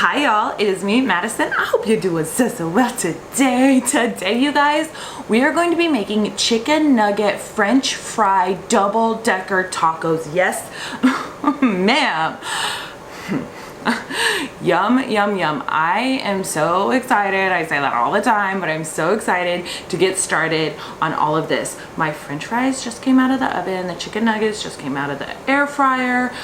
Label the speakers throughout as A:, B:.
A: Hi y'all, it is me, Madison. I hope you're doing so well today. Today, you guys, we are going to be making chicken nugget French fry double-decker tacos. Yes, ma'am. Yum, yum, yum. I am so excited. I say that all the time, but I'm so excited to get started on all of this. My French fries just came out of the oven. The chicken nuggets just came out of the air fryer.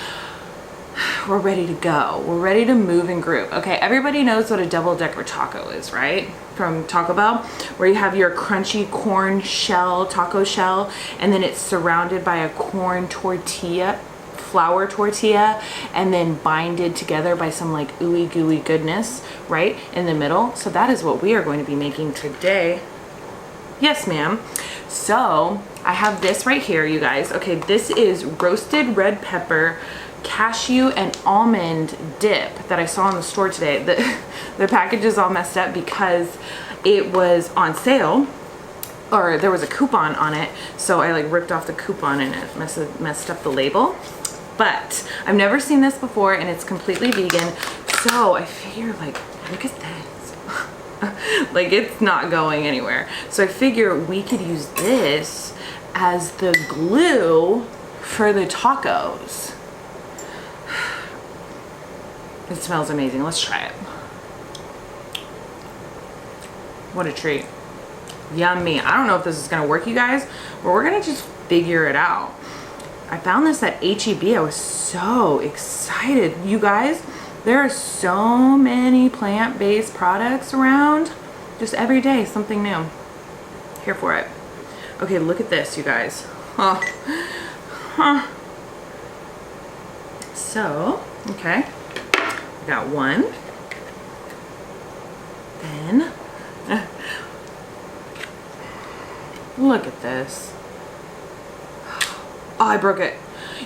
A: We're ready to go. We're ready to move and groove. Okay, everybody knows what a double-decker taco is, right? From Taco Bell, where you have your crunchy corn shell, taco shell, and then it's surrounded by a corn tortilla, flour tortilla, and then binded together by some like ooey gooey goodness, right? In the middle. So that is what we are going to be making today. Yes, ma'am. So I have this right here, you guys. Okay, this is roasted red pepper, cashew and almond dip that I saw in the store today. The package is all messed up because it was on sale, or there was a coupon on it, so I like ripped off the coupon and it messed up the label. But I've never seen this before and it's completely vegan, so I figure, like, look at this. Like, it's not going anywhere. So I figure we could use this as the glue for the tacos. It smells amazing. Let's try it. What a treat. Yummy. I don't know if this is going to work, you guys, but we're going to just figure it out. I found this at H-E-B. I was so excited. You guys, there are so many plant-based products around. Just every day, something new. Here for it. Okay, look at this, you guys. Oh. Huh. So, okay. Got one. Then, look at this. Oh, I broke it.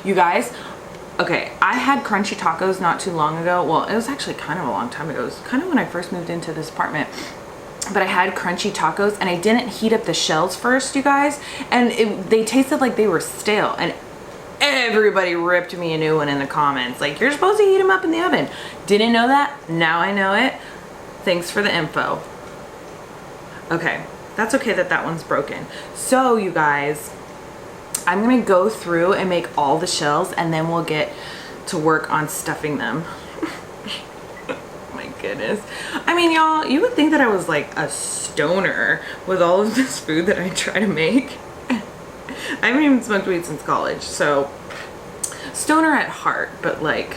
A: You guys, okay, I had crunchy tacos not too long ago. Well, it was actually kind of a long time ago. It was kind of when I first moved into this apartment. But I had crunchy tacos and I didn't heat up the shells first, you guys. And they tasted like they were stale. And everybody ripped me a new one in the comments. Like, you're supposed to heat them up in the oven. Didn't know that. Now I know it. Thanks for the info. Okay, that's okay that one's broken. So, you guys, I'm gonna go through and make all the shells and then we'll get to work on stuffing them. My goodness. I mean, y'all, you would think that I was like a stoner with all of this food that I try to make. I haven't even smoked weed since college, so stoner at heart, but like,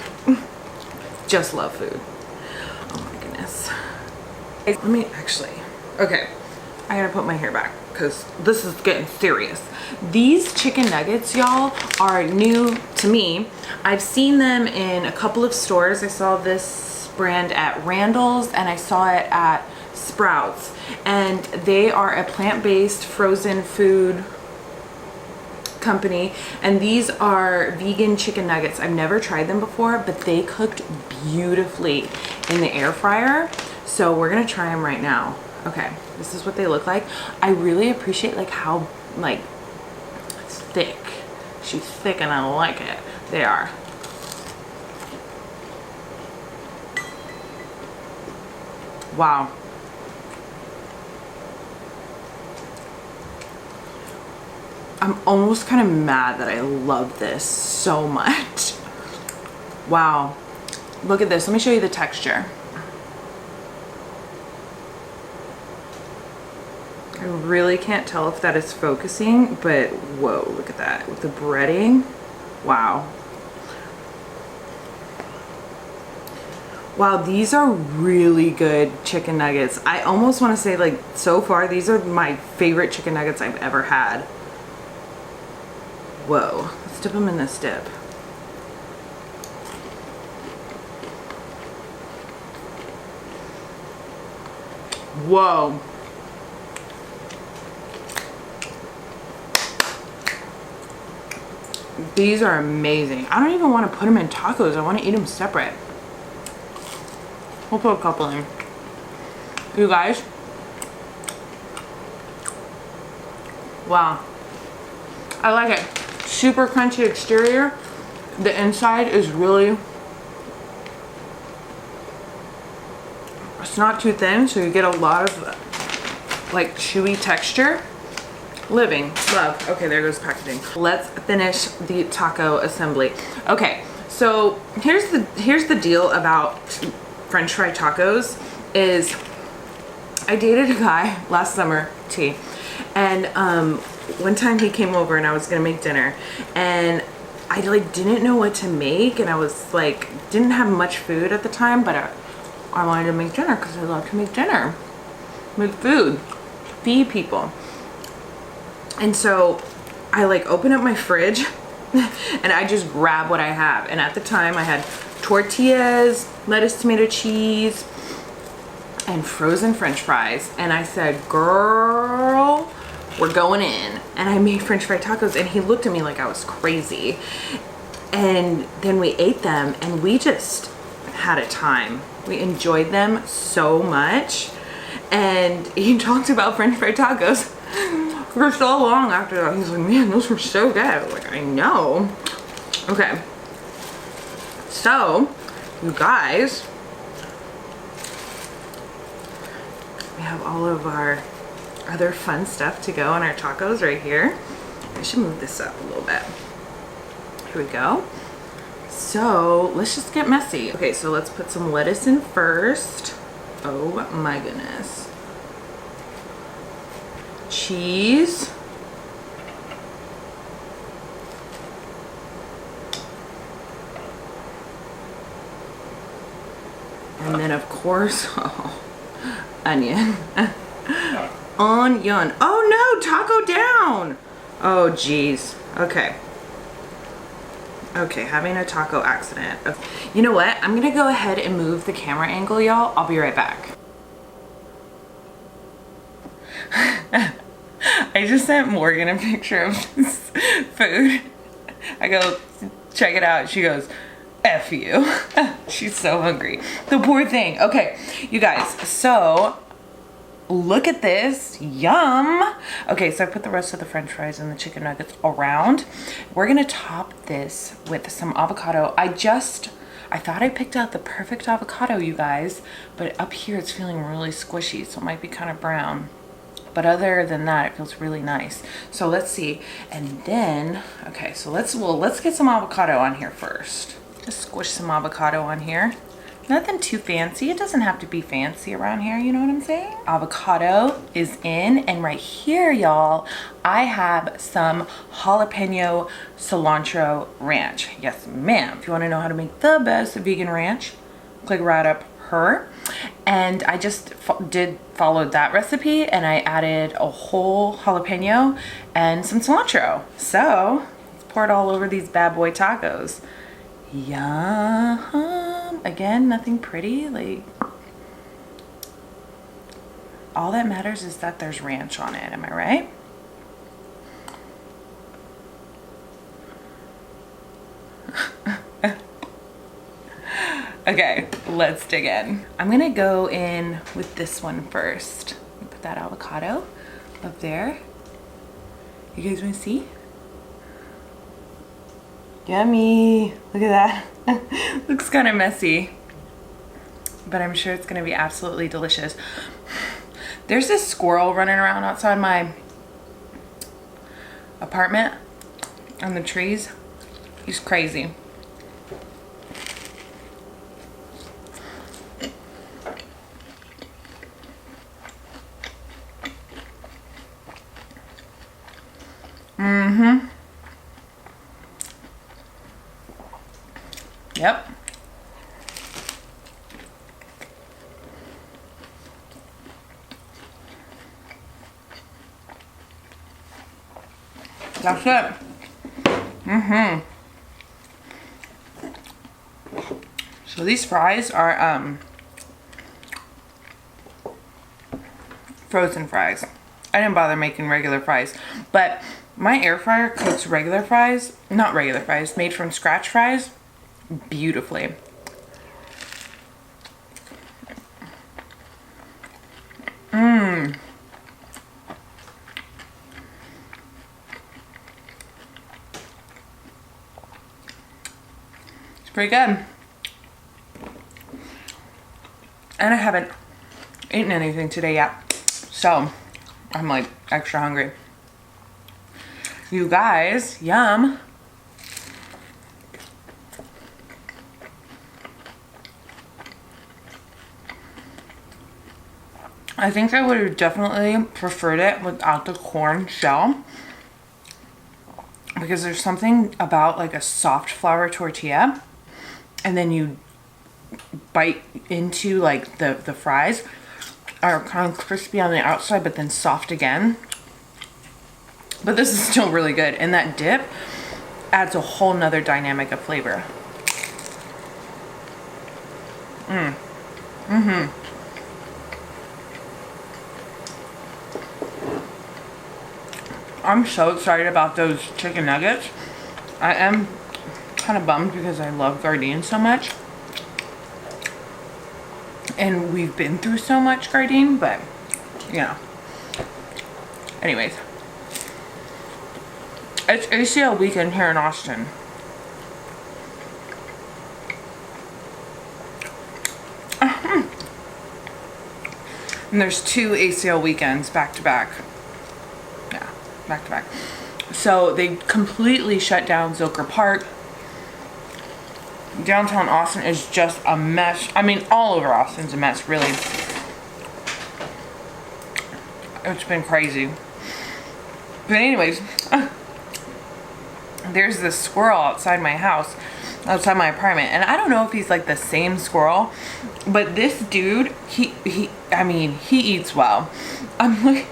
A: just love food. Oh my goodness. Let me actually, okay, I gotta put my hair back because this is getting serious. These chicken nuggets, y'all, are new to me. I've seen them in a couple of stores. I saw this brand at Randall's and I saw it at Sprouts, and they are a plant-based frozen food company, and these are vegan chicken nuggets. I've never tried them before, but they cooked beautifully in the air fryer, so we're gonna try them right now. Okay, this is what they look like. I really appreciate like how like thick. She's thick and I like it. They are. Wow. I'm almost kind of mad that I love this so much. Wow. Look at this. Let me show you the texture. I really can't tell if that is focusing, but whoa, look at that. With the breading. Wow. Wow, these are really good chicken nuggets. I almost want to say, like, so far, these are my favorite chicken nuggets I've ever had. Whoa, let's dip them in this dip. Whoa. These are amazing. I don't even want to put them in tacos. I want to eat them separate. We'll put a couple in. You guys. Wow. I like it. Super crunchy exterior. The inside is really It's not too thin, so you get a lot of like chewy texture. Living, love. Okay, there goes packaging. Let's finish the taco assembly. Okay, so here's the deal about French fry tacos is I dated a guy last summer, T, and one time he came over and I was gonna make dinner, and I like didn't know what to make, and I was like didn't have much food at the time, but I wanted to make dinner because I love to make dinner, make food, feed people. And so I like open up my fridge and I just grab what I have. And at the time I had tortillas, lettuce, tomato, cheese, and frozen French fries. And I said, girl, we're going in. And I made French fry tacos, and he looked at me like I was crazy. And then we ate them and we just had a time. We enjoyed them so much. And he talked about French fry tacos for so long after that. He's like, man, those were so good. I was like, I know. Okay. So, you guys, we have all of our other fun stuff to go on our tacos right here. I should move this up a little bit. Here we go. So, let's just get messy. Okay, so let's put some lettuce in first. Oh my goodness. Cheese. And then of course, oh, onion. Onion. Oh no, taco down. Oh geez. Okay. Okay, having a taco accident. Okay. You know what? I'm gonna go ahead and move the camera angle, y'all. I'll be right back. I just sent Morgan a picture of this food. I go, check it out. She goes, F you. She's so hungry. The poor thing. Okay, you guys, so look at this. Yum. Okay, so I put the rest of the French fries and the chicken nuggets around. We're gonna top this with some avocado. I thought I picked out the perfect avocado, you guys, but up here it's feeling really squishy, so it might be kind of brown. But other than that, it feels really nice. So let's see. And then, okay, so let's get some avocado on here first. Just squish some avocado on here. Nothing too fancy. It doesn't have to be fancy around here, you know what I'm saying? Avocado is in, and right here, y'all, I have some jalapeno cilantro ranch. Yes, ma'am. If you wanna know how to make the best vegan ranch, click right up her. And I just followed that recipe, and I added a whole jalapeno and some cilantro. So let's pour it all over these bad boy tacos. Yum. Again, nothing pretty. Like, all that matters is that there's ranch on it. Am I right? Okay, let's dig in. I'm gonna go in with this one first. Put that avocado up there. You guys wanna see? Yummy, look at that. Looks kind of messy, but I'm sure it's gonna be absolutely delicious. There's this squirrel running around outside my apartment on the trees. He's crazy. Mm-hmm. Yep. That's it. Mm-hmm. So these fries are frozen fries. I didn't bother making regular fries, but my air fryer cooks regular fries, not regular fries, made from scratch fries, beautifully. Mmm. It's pretty good. And I haven't eaten anything today yet. So I'm like extra hungry. You guys, yum. I think I would have definitely preferred it without the corn shell, because there's something about like a soft flour tortilla and then you bite into like the fries are kind of crispy on the outside but then soft again. But this is still really good, and that dip adds a whole nother dynamic of flavor. I'm so excited about those chicken nuggets. I am kind of bummed because I love Gardein so much. And we've been through so much Gardein, but yeah. Anyways. It's ACL weekend here in Austin. And there's 2 ACL weekends back to back. Yeah, back to back. So they completely shut down Zilker Park. Downtown Austin is just a mess. I mean, all over Austin's a mess, really. It's been crazy. But anyways, there's this squirrel outside my house, outside my apartment, and I don't know if he's like the same squirrel, but this dude, he eats well. I'm like,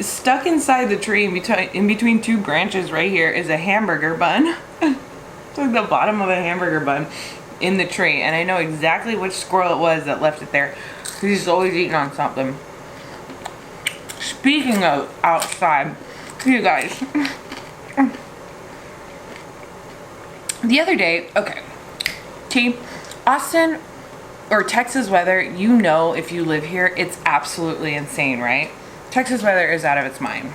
A: stuck inside the tree in between 2 branches right here is a hamburger bun. It's like the bottom of a hamburger bun in the tree, and I know exactly which squirrel it was that left it there. He's always eating on something. Speaking of outside, you guys, the other day, okay, Austin or Texas weather, you know, if you live here, it's absolutely insane, right? Texas weather is out of its mind.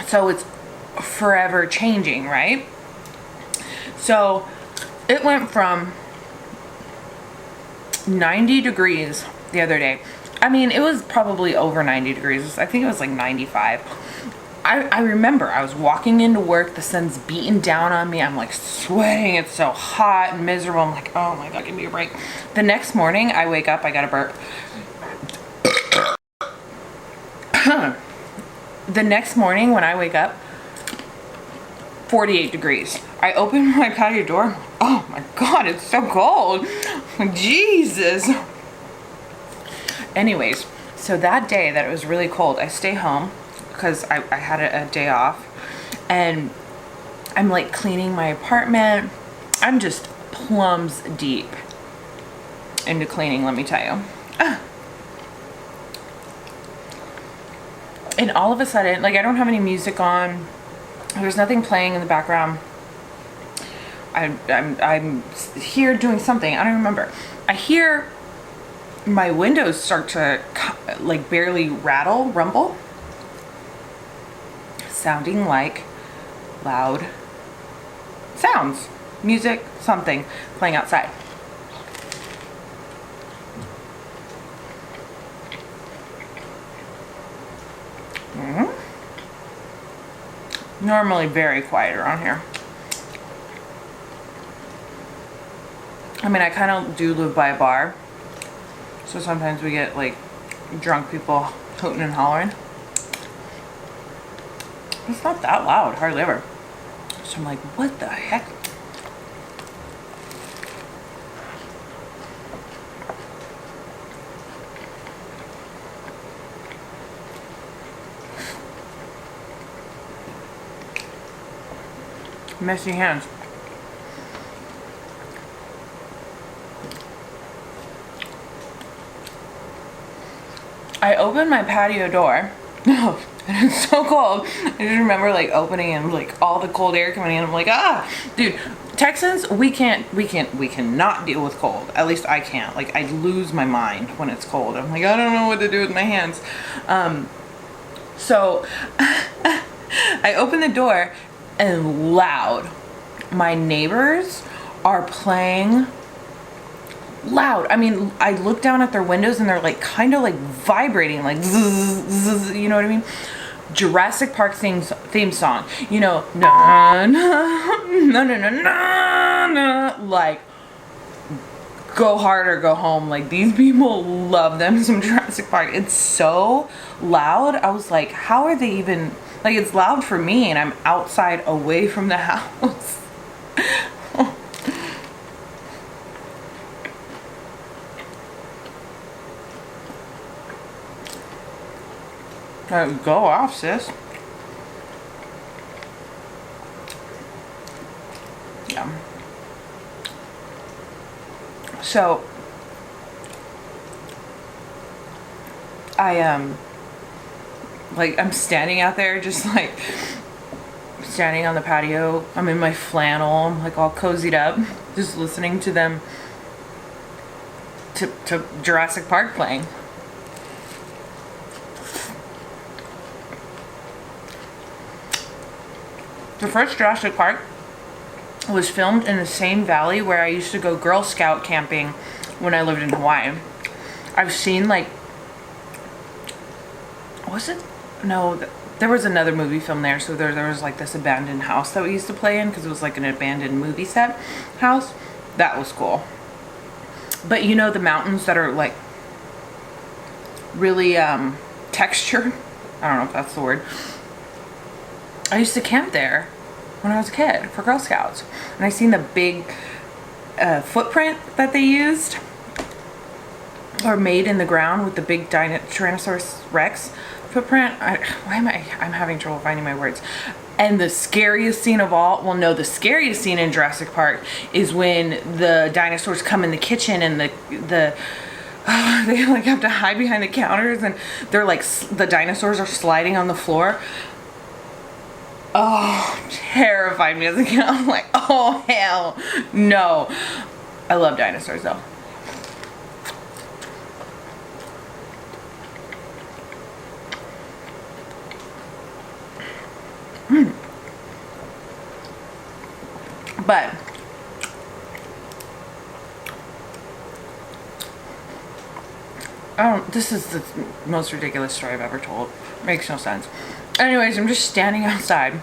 A: So it's forever changing, right? So it went from 90 degrees the other day. I mean, it was probably over 90 degrees. I think it was like 95. I remember I was walking into work, the sun's beating down on me, I'm like sweating, it's so hot and miserable. I'm like, oh my God, give me a break. The next morning, I wake up, I got a burp. The next morning when I wake up, 48 degrees. I open my patio door, oh my God, it's so cold. Jesus. Anyways, so that day that it was really cold, I stay home because I had a day off, and I'm like cleaning my apartment. I'm just plums deep into cleaning, let me tell you. And all of a sudden, like, I don't have any music on. There's nothing playing in the background. I'm here doing something. I don't remember. I hear my windows start to like barely rumble, sounding like loud sounds, music, something playing outside. Normally very quiet around here. I mean, I kind of do live by a bar, so sometimes we get like drunk people hooting and hollering. It's not that loud, hardly ever. So I'm like, what the heck? Messy hands. I opened my patio door. And it's so cold. I just remember like opening and like all the cold air coming in. I'm like, dude, Texans, we cannot deal with cold. At least I can't. Like, I lose my mind when it's cold. I'm like, I don't know what to do with my hands. So I open the door, and loud, my neighbors are playing loud. I mean, I look down at their windows and they're like kind of like vibrating, like zzz, zzz, you know what I mean? Jurassic Park theme song, you know, na na na na na na na, like go hard or go home. Like, these people love them some Jurassic Park. It's so loud. I was like, how are they even, like, it's loud for me and I'm outside away from the house. Go off, sis. Yeah. So like, I'm standing out there, just like standing on the patio. I'm in my flannel, I'm like all cozied up, just listening to them, to Jurassic Park playing. The first Jurassic Park was filmed in the same valley where I used to go Girl Scout camping when I lived in Hawaii. I've seen, like, was it? No, there was another movie filmed there. So there was like this abandoned house that we used to play in because it was like an abandoned movie set house. That was cool. But you know, the mountains that are like really textured. I don't know if that's the word. I used to camp there when I was a kid for Girl Scouts, and I seen the big footprint that they used or made in the ground with the big Tyrannosaurus Rex footprint. I'm having trouble finding my words. And the scariest scene of all, well, no, the scariest scene in Jurassic Park is when the dinosaurs come in the kitchen and they like have to hide behind the counters and they're like, the dinosaurs are sliding on the floor. Oh, terrified me as a kid. I'm like, oh hell no. I love dinosaurs though. But this is the most ridiculous story I've ever told. Makes no sense. Anyways, I'm just standing outside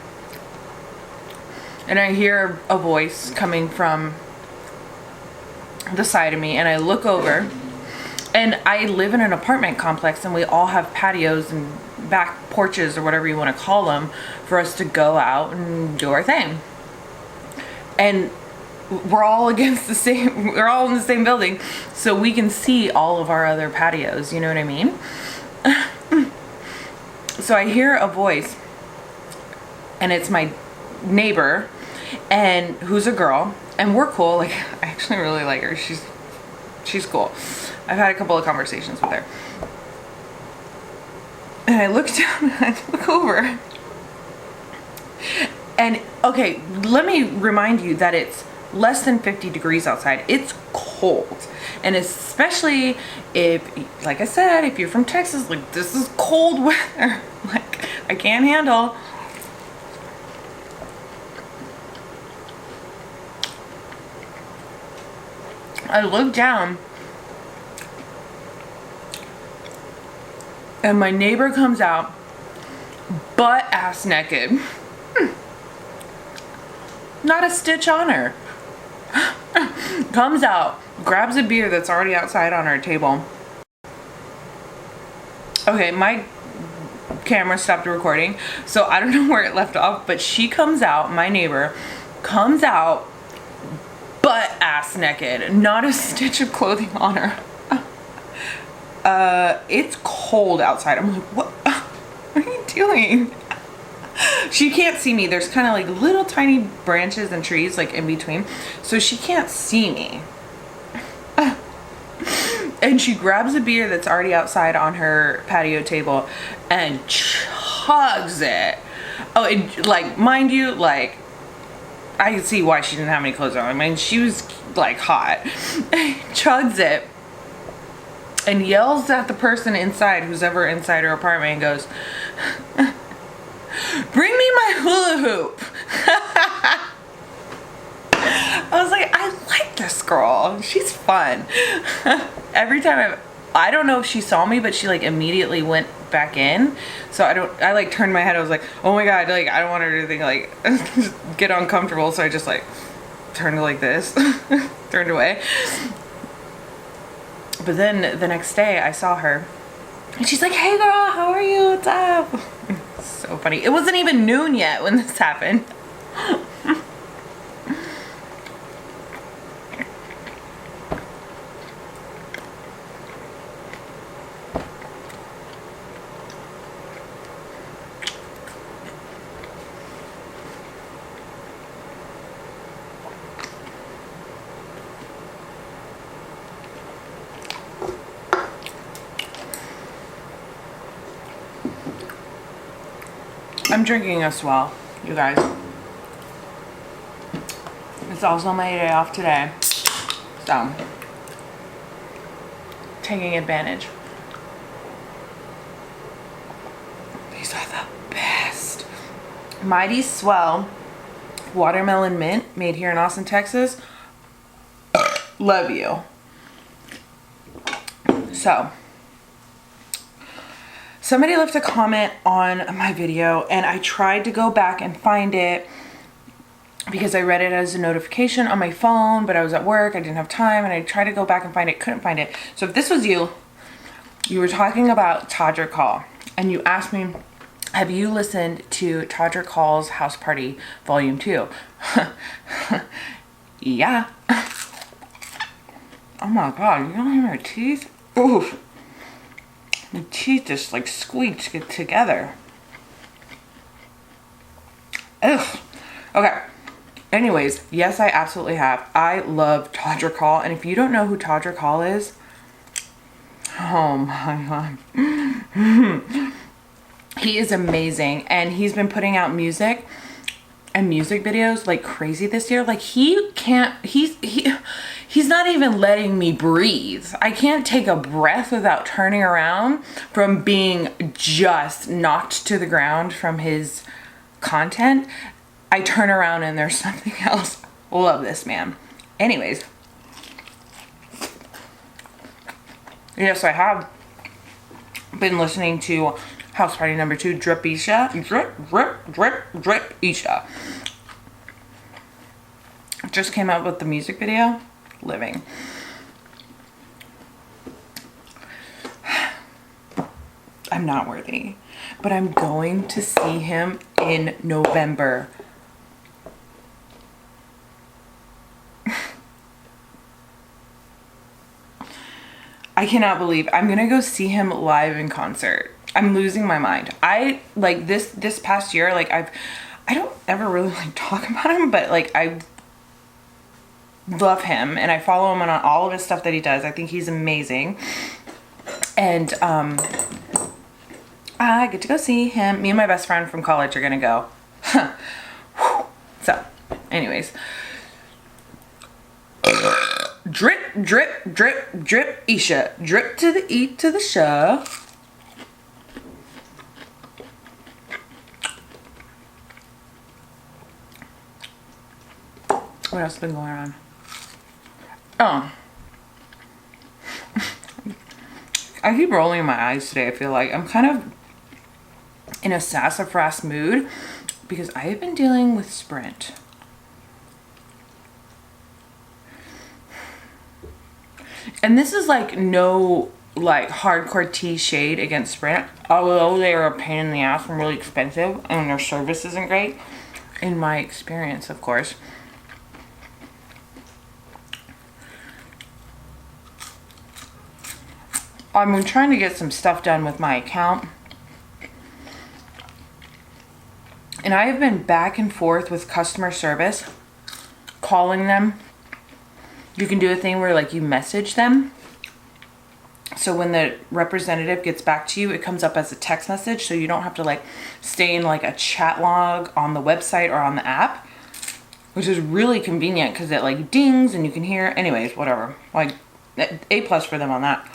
A: and I hear a voice coming from the side of me, and I look over, and I live in an apartment complex and we all have patios and back porches or whatever you want to call them for us to go out and do our thing. And we're all we're all in the same building, so we can see all of our other patios, you know what I mean? So I hear a voice, and it's my neighbor, and who's a girl, and we're cool. Like, I actually really like her. She's cool. I've had a couple of conversations with her. And I look down and I look over. And okay, let me remind you that it's less than 50 degrees outside. It's cold. And especially if, like I said, if you're from Texas, like, this is cold weather. Like, I can't handle. I look down and my neighbor comes out butt ass naked. Not a stitch on her. Comes out, grabs a beer that's already outside on our table. Okay, my camera stopped recording, so I don't know where it left off, but she comes out, my neighbor comes out butt ass naked, not a stitch of clothing on her. It's cold outside. I'm like, what are you doing? She can't see me. There's kind of like little tiny branches and trees like in between, so she can't see me. And she grabs a beer that's already outside on her patio table and chugs it. Oh, and like, mind you, like, I can see why she didn't have any clothes on. I mean, she was like hot. Chugs it and yells at the person inside, who's ever inside her apartment, and goes, "Bring me my hula hoop." I was like, I gorgeous girl. She's fun. Every time I don't know if she saw me, but she like immediately went back in. So I like turned my head. I was like, oh my God, like I don't want her to think like get uncomfortable. So I just like turned like this, turned away. But then the next day I saw her and she's like, hey girl, how are you? What's up? So funny. It wasn't even noon yet when this happened. I'm drinking a Swell, you guys. It's also my day off today, so taking advantage. These are the best. Mighty Swell watermelon mint, made here in Austin, Texas. Love you. So somebody left a comment on my video and I tried to go back and find it because I read it as a notification on my phone, but I was at work, I didn't have time, and I tried to go back and find it, couldn't find it. So if this was you, you were talking about Todrick Hall and you asked me, have you listened to Todrick Hall's House Party Volume 2? Yeah. Oh my God, you don't hear my teeth? Oof. My teeth just like squeaked together. Ugh. Okay. Anyways, yes, I absolutely have. I love Todrick Hall. And if you don't know who Todrick Hall is, oh my God. He is amazing. And he's been putting out music and music videos like crazy this year. Like he's not even letting me breathe. I can't take a breath without turning around from being just knocked to the ground from his content. I turn around and there's something else. Love this man. Anyways. Yes, I have been listening to House Party number 2, Drip Isha. Drip Isha. Just came out with the music video. Living. I'm not worthy, but I'm going to see him in November. I cannot believe I'm gonna go see him live in concert. I'm losing my mind. I like this past year, like I don't ever really like talk about him, but like I love him and I follow him on all of his stuff that he does. I think he's amazing. And I get to go see him. Me and my best friend from college are gonna go. So, anyways. Drip, drip, drip, drip, Isha. Drip to the E to the show. What else has been going on? Oh. I keep rolling my eyes today, I feel like. I'm kind of in a sassafras mood because I have been dealing with Sprint. And this is like no like hardcore tea shade against Sprint, although they are a pain in the ass and really expensive and their service isn't great in my experience, of course. I've been trying to get some stuff done with my account. And I have been back and forth with customer service, calling them. You can do a thing where like you message them. So when the representative gets back to you, it comes up as a text message. So you don't have to like stay in like a chat log on the website or on the app, which is really convenient because it like dings and you can hear. Anyways, whatever. Like A+ for them on that.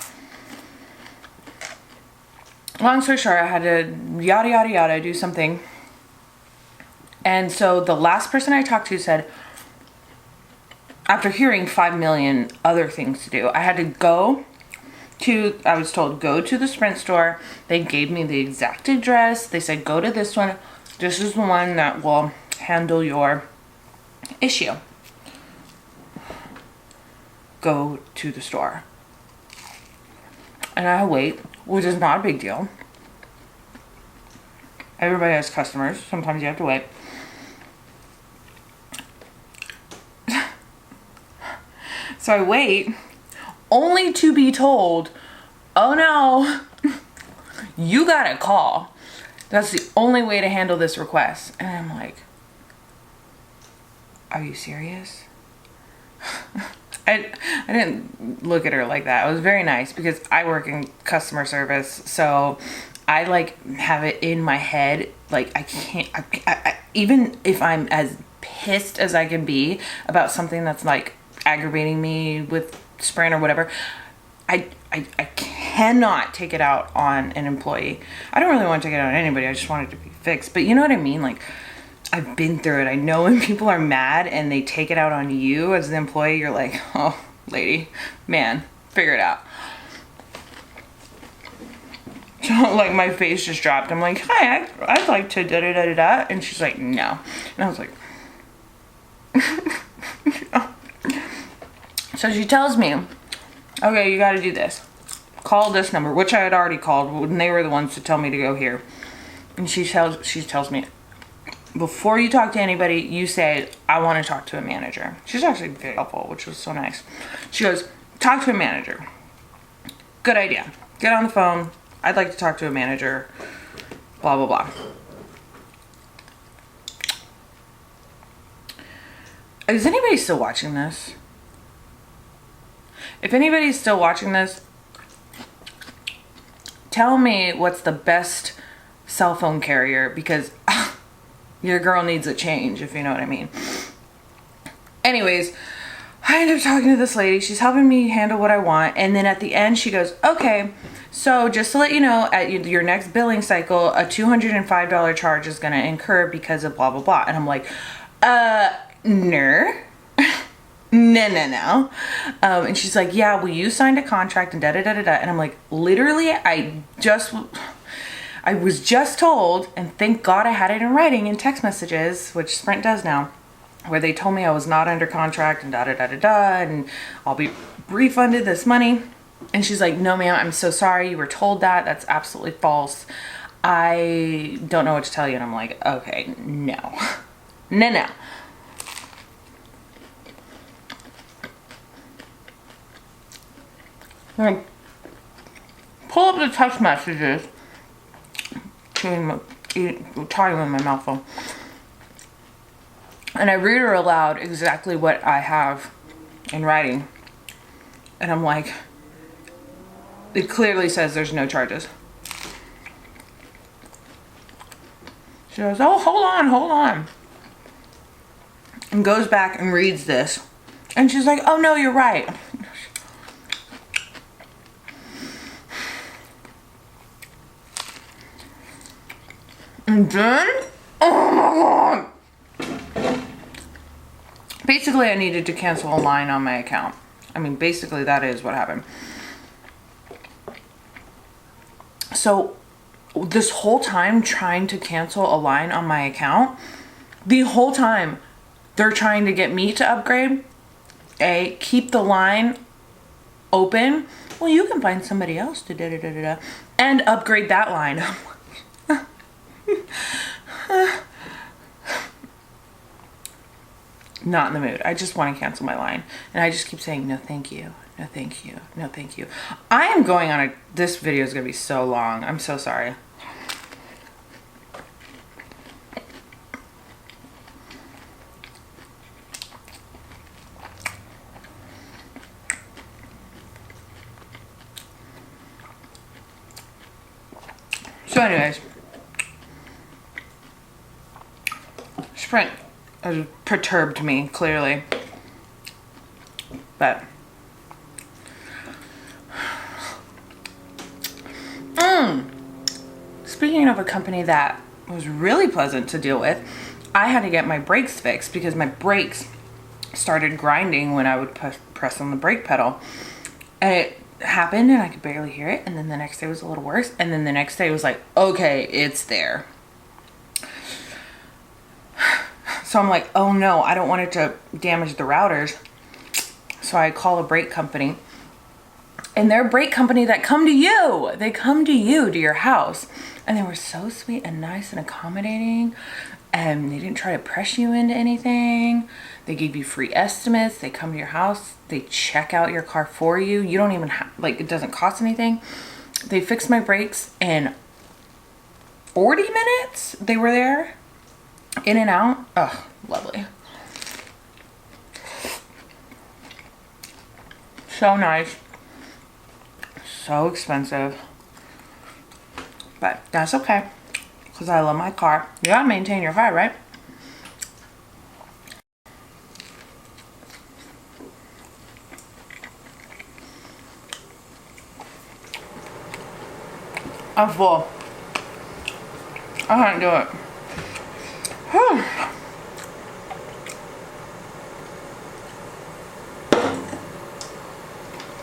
A: Long story short, I had to yada, yada, yada, do something. And so the last person I talked to said, after hearing 5 million other things to do, I had to go to, I was told, go to the Sprint store. They gave me the exact address. They said, go to this one. This is the one that will handle your issue. Go to the store. And I wait, which is not a big deal. Everybody has customers. Sometimes you have to wait. So I wait, only to be told, oh no, you gotta call. That's the only way to handle this request. And I'm like, are you serious? I didn't look at her like that. It was very nice because I work in customer service. So I like have it in my head. Like I can't, even if I'm as pissed as I can be about something that's like aggravating me with Sprint or whatever, I cannot take it out on an employee. I don't really want to take it out on anybody. I just want it to be fixed. But you know what I mean? Like, I've been through it. I know when people are mad and they take it out on you as an employee, you're like, oh, lady, man, figure it out. So, like, my face just dropped. I'm like, hi, I'd like to da-da-da-da-da. And she's like, no. And I was like, no. So she tells me, okay, you got to do this. Call this number, which I had already called when they were the ones to tell me to go here. And she tells me, before you talk to anybody, you say, I want to talk to a manager. She's actually very helpful, which was so nice. She goes, talk to a manager. Good idea. Get on the phone. I'd like to talk to a manager. Blah, blah, blah. Is anybody still watching this? If anybody's still watching this, tell me what's the best cell phone carrier, because your girl needs a change, if you know what I mean. Anyways, I end up talking to this lady. She's helping me handle what I want. And then at the end, she goes, okay, so just to let you know, at your next billing cycle, a $205 charge is going to incur because of blah, blah, blah. And I'm like, no. No. And she's like, yeah, well, you signed a contract and da-da-da-da-da. And I'm like, literally, I was just told, and thank God I had it in writing in text messages, which Sprint does now, where they told me I was not under contract and da-da-da-da-da, and I'll be refunded this money. And she's like, no, ma'am, I'm so sorry. You were told that. That's absolutely false. I don't know what to tell you. And I'm like, okay, no. No. I pull up the text messages, talking with my mouth full, and I read her aloud exactly what I have in writing, and I'm like, it clearly says there's no charges. She goes, oh, hold on, and goes back and reads this, and she's like, oh no, you're right. And then, oh my God. Basically, I needed to cancel a line on my account. I mean, basically, that is what happened. So, this whole time trying to cancel a line on my account, the whole time they're trying to get me to upgrade, keep the line open. Well, you can find somebody else to da-da-da-da-da, and upgrade that line. Not in the mood. I just want to cancel my line. And I just keep saying, no, thank you. No, thank you. No, thank you. I am going on this video is going to be so long. I'm so sorry. So anyways, Sprint has perturbed me, clearly. But speaking of a company that was really pleasant to deal with, I had to get my brakes fixed because my brakes started grinding when I would press on the brake pedal. And it happened and I could barely hear it. And then the next day was a little worse. And then the next day was like, okay, it's there. So I'm like, oh no, I don't want it to damage the routers. So I call a brake company. And they're a brake company that come to you. They come to you, to your house. And they were so sweet and nice and accommodating. And they didn't try to press you into anything. They gave you free estimates. They come to your house. They check out your car for you. You don't even have, like, it doesn't cost anything. They fixed my brakes in 40 minutes. They were there. In and out. Oh, lovely. So nice. So expensive. But that's okay. Because I love my car. You gotta maintain your car, right? I'm full. I can't do it.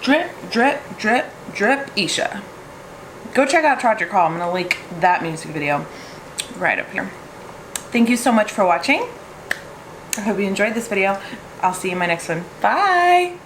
A: Drip, drip, drip, drip, Isha. Go check out Charge Your Call. I'm going to link that music video right up here. Thank you so much for watching. I hope you enjoyed this video. I'll see you in my next one. Bye.